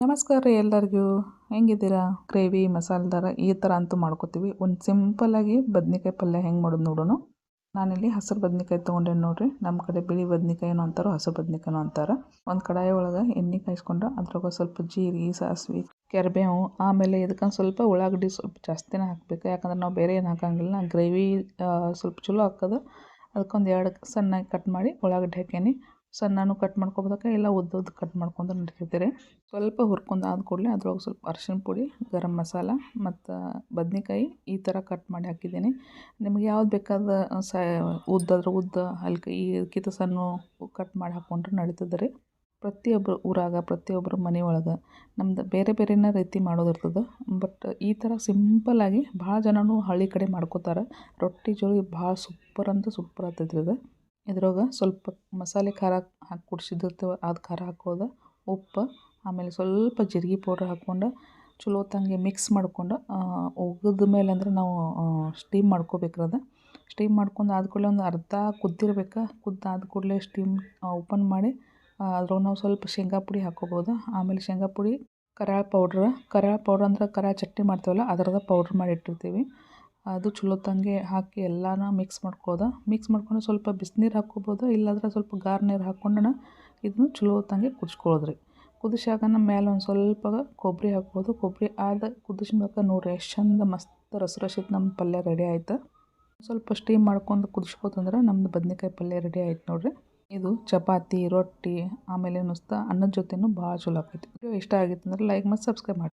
ನಮಸ್ಕಾರ ರೀ ಎಲ್ಲರಿಗೂ. ಹೆಂಗಿದ್ದೀರಾ? ಗ್ರೇವಿ ಮಸಾಲೆದಾರ ಈ ಥರ ಅಂತೂ ಮಾಡ್ಕೋತೀವಿ. ಒಂದು ಸಿಂಪಲ್ಲಾಗಿ ಬದ್ನಿಕಾಯಿ ಪಲ್ಯ ಹೆಂಗೆ ಮಾಡೋದು ನೋಡೋಣ. ನಾನಿಲ್ಲಿ ಹಸಿರು ಬದ್ನಿಕಾಯಿ ತೊಗೊಂಡೇನಿ ನೋಡಿರಿ. ನಮ್ಮ ಕಡೆ ಬಿಳಿ ಬದ್ನಿಕಾಯಿನೂ ಅಂತಾರೆ, ಹಸಿರು ಬದ್ನಿಕಾಯಿನೂ ಅಂತಾರೆ. ಒಂದು ಕಡಾಯಿ ಒಳಗೆ ಎಣ್ಣೆ ಕಾಯಿಸ್ಕೊಂಡು ಅದ್ರಾಗ ಸ್ವಲ್ಪ ಜೀರಿಗೆ, ಸಾಸಿವೆ, ಕರಿಬೇವು, ಆಮೇಲೆ ಇದಕ್ಕೆ ಸ್ವಲ್ಪ ಉಳ್ಳಾಗಡ್ಡಿ ಸ್ವಲ್ಪ ಜಾಸ್ತಿನೇ ಹಾಕಬೇಕು. ಯಾಕಂದ್ರೆ ನಾವು ಬೇರೆ ಏನು ಹಾಕಂಗಿಲ್ಲ. ಗ್ರೇವಿ ಸ್ವಲ್ಪ ಚಲೋ ಹಾಕೋದು. ಅದಕ್ಕೊಂದು 2 ಸಣ್ಣಗೆ ಕಟ್ ಮಾಡಿ ಉಳ್ಳಾಗಡ್ಡಿ ಹಾಕೀನಿ. ಸಣ್ಣನೂ ಕಟ್ ಮಾಡ್ಕೊಬೋದಕ್ಕೆ ಇಲ್ಲ ಉದ್ದ ಕಟ್ ಮಾಡ್ಕೊಂಡು ನಡಿತಿರ್ತೀರಿ. ಸ್ವಲ್ಪ ಹುರ್ಕೊಂಡು ಆದ ಕೂಡಲೇ ಅದ್ರೊಳಗೆ ಸ್ವಲ್ಪ ಅರಿಶಿಣ ಪುಡಿ, ಗರಂ ಮಸಾಲ ಮತ್ತು ಬದ್ನಿಕಾಯಿ ಈ ಥರ ಕಟ್ ಮಾಡಿ ಹಾಕಿದ್ದೀನಿ. ನಿಮ್ಗೆ ಯಾವ್ದು ಬೇಕಾದ ಉದ್ದಾದ್ರೆ ಉದ್ದ, ಹಲ್ಕ ಇದಕ್ಕಿಂತ ಸಣ್ಣ ಕಟ್ ಮಾಡಿ ಹಾಕ್ಕೊಂಡ್ರೆ ನಡೀತದೆ ರೀ. ಪ್ರತಿಯೊಬ್ಬರು ಊರಾಗ ಪ್ರತಿಯೊಬ್ಬರು ಮನೆ ಒಳಗೆ ನಮ್ದು ಬೇರೆ ಬೇರೆನೇ ರೀತಿ ಮಾಡೋದಿರ್ತದೆ. ಬಟ್ ಈ ಥರ ಸಿಂಪಲ್ಲಾಗಿ ಭಾಳ ಜನನೂ ಹಳ್ಳಿ ಕಡೆ ಮಾಡ್ಕೋತಾರೆ. ರೊಟ್ಟಿ ಜೋಳಿಗೆ ಭಾಳ ಸೂಪರ್ ಅಂತ ಸೂಪರ್ ಆಗ್ತೈತ್ರಿ ಇದು. ಇದ್ರಾಗ ಸ್ವಲ್ಪ ಮಸಾಲೆ ಖಾರ ಹಾಕಿ ಕುಡಿಸಿದಿರ್ತೇವೆ, ಅದು ಖಾರ ಹಾಕೋದು, ಉಪ್ಪು, ಆಮೇಲೆ ಸ್ವಲ್ಪ ಜೀರಿಗೆ ಪೌಡ್ರ್ ಹಾಕ್ಕೊಂಡು ಚಲೋ ತಂಗೆ ಮಿಕ್ಸ್ ಮಾಡ್ಕೊಂಡು ಒಗ್ದ ಮೇಲೆ ಅಂದ್ರೆ ನಾವು ಸ್ಟೀಮ್ ಮಾಡ್ಕೋಬೇಕ್ರಿ. ಅದು ಸ್ಟೀಮ್ ಮಾಡ್ಕೊಂಡು ಆದ ಕೂಡಲೇ ಒಂದು ಅರ್ಧ ಕುದ್ದಿರ್ಬೇಕು. ಕುದ್ದಾದ ಕೂಡಲೇ ಸ್ಟೀಮ್ ಓಪನ್ ಮಾಡಿ ಅದ್ರೊಳಗೆ ನಾವು ಸ್ವಲ್ಪ ಶೇಂಗಾ ಪುಡಿ ಹಾಕ್ಕೋಬೋದು. ಆಮೇಲೆ ಶೇಂಗಾ ಪುಡಿ, ಕರಾಳ ಪೌಡ್ರ್ ಅಂದ್ರೆ ಕರಾಳ ಚಟ್ನಿ ಮಾಡ್ತೀವಲ್ಲ ಅದರದ ಪೌಡ್ರ್ ಮಾಡಿ ಇಟ್ಟಿರ್ತೀವಿ. ಅದು ಚಲೋ ತಂಗೆ ಹಾಕಿ ಎಲ್ಲನೂ ಮಿಕ್ಸ್ ಮಾಡ್ಕೊಂಡು ಸ್ವಲ್ಪ ಬಿಸಿನೀರು ಹಾಕ್ಕೋಬೋದು. ಇಲ್ಲಾಂದ್ರೆ ಸ್ವಲ್ಪ ಗಾರ್ ನೀರು ಹಾಕ್ಕೊಂಡು ಇದನ್ನು ಚಲೋ ತಂಗೆ ಕುದಿಸ್ಕೊಳ್ಳೋದ್ರಿ. ಕುದಿಸಾಗ ಮೇಲೆ ಒಂದು ಸ್ವಲ್ಪ ಕೊಬ್ಬರಿ ಹಾಕ್ಬೋದು. ಕೊಬ್ಬರಿ ಕುದಿಸ್ಬೇಕು ನೋಡಿರಿ, ಎಷ್ಟು ಚಂದ ಮಸ್ತ್ ರಸ ನಮ್ಮ ಪಲ್ಯ ರೆಡಿ ಆಯ್ತು. ಸ್ವಲ್ಪ ಸ್ಟೀಮ್ ಮಾಡ್ಕೊಂಡು ಕುದಿಸ್ಕೊತಂದ್ರೆ ನಮ್ಮದು ಬದ್ನಿಕಾಯಿ ಪಲ್ಯ ರೆಡಿ ಆಯ್ತು ನೋಡಿರಿ. ಇದು ಚಪಾತಿ, ರೊಟ್ಟಿ, ಆಮೇಲೆ ನುಸ್ತಾ ಅನ್ನದ ಜೊತೆನೂ ಭಾಳ ಚಲೋ ಆಕೈತಿ. ವಿಡಿಯೋ ಇಷ್ಟ ಆಗಿತ್ತು ಅಂದ್ರೆ ಲೈಕ್ ಮತ್ತು ಸಬ್ಸ್ಕ್ರೈಬ್ ಮಾಡಿ.